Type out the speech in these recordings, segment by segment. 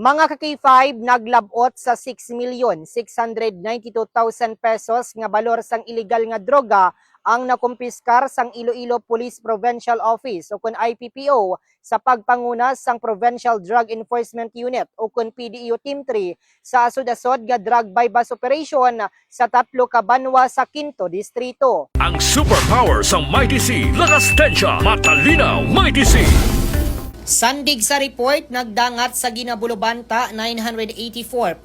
Mga ka-K5 naglabot sa 6,692,000 pesos nga balor sang illegal nga droga ang nakumpiskar sang Iloilo Police Provincial Office o kun IPPO sa pagpangunas sang Provincial Drug Enforcement Unit o kun PDEO Team 3 sa asod-asod nga drug bypass operation sa 3 ka banwa sa 5 distrito. Ang superpower sa Mighty C, lakas tensya, matalinaw, Mighty C. Sandig sa report, nagdangat sa Ginabulubanta 984.2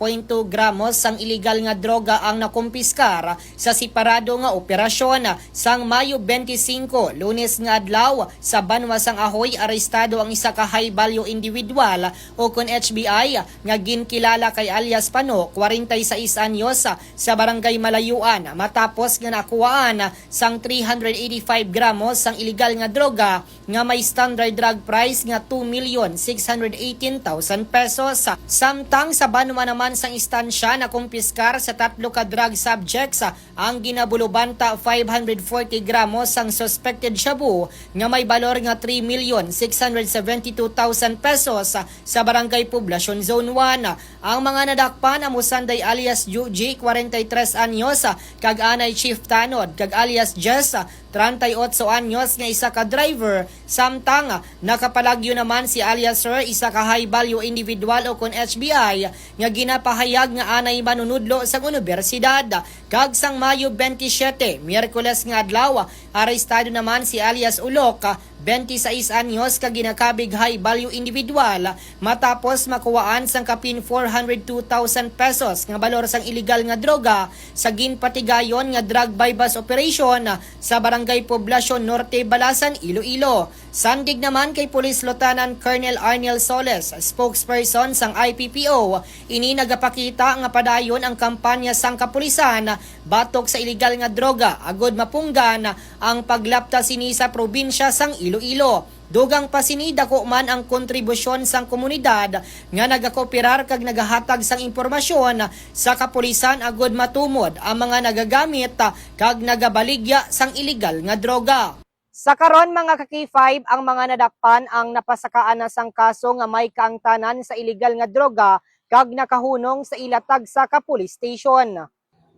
gramos sang illegal nga droga ang nakumpiskar sa separado nga operasyon sang Mayo 25, Lunes nga adlaw sa banwa sang Ahoy. Arestado ang isa ka high value individual o kun HBI nga ginkilala kay alias Pano, 46 anyos sa barangay Malayuan matapos nga nakuhaan sang 385 gramos sang illegal nga droga nga may standard drug price nga 2,618,000 pesos. Samtang sa banwa naman sang istansya na kumpiskar sa 3 ka drug subjects ang Ginabulubanta 540 gramos sang suspected shabu nga may balor nga 3,672,000 pesos sa barangay Poblacion Zone 1. Ang mga nadakpan amo Sanday alias Juji, 43 anyos, kag Anay Chief Tanod, kag alias Jess, 38 anyos nga isa ka driver. Samtang nakapalagyo naman si alias Sir, isa ka high value individual o kun HBI nga ginapahayag nga anay manunudlo sa universidad. Kag sang Mayo 27, Miyerkules nga adlaw, arestado naman si alias Ulok, 26 anyos, kag ginakabig high value individual matapos makuwaan sang kapin 402,000 pesos nga balor sang illegal nga droga sa ginpatigayon nga drug bypass operation sa barangay Poblacion Norte, Balasan, Iloilo. Sandig naman kay Police Lieutenant Colonel Arnel Soles, spokesperson sang IPPO, ini nagapakita nga padayon ang kampanya sang kapulisan batok sa illegal nga droga agod mapunggan ang paglapta sini sa probinsya sang Iloilo. Dugang pasinida ko man ang kontribusyon sang komunidad nga nagakooperar kag nagahatag sang impormasyon sa kapulisan agod matumod ang mga nagagamit kag nagabaligya sang illegal nga droga. Sa karon mga ka-K5, ang mga nadakpan ang napasakaan na sang kaso nga may kaangtanan sa illegal nga droga kag nakahunong sa ilatag sa ka-police station.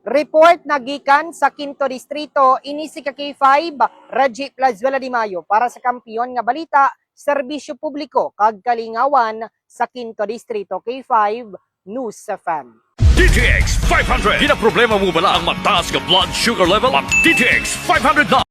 Report na gikan sa 5 distrito, ini si ka-K5, Raji Plazuela de Mayo para sa Kampiyon nga Balita, Serbisyo Publiko kag Kalingawan sa 5 distrito. K5 News FM. DTX 500. Di na problema mo bala ang mataas nga blood sugar level? Mag DTX 500 na.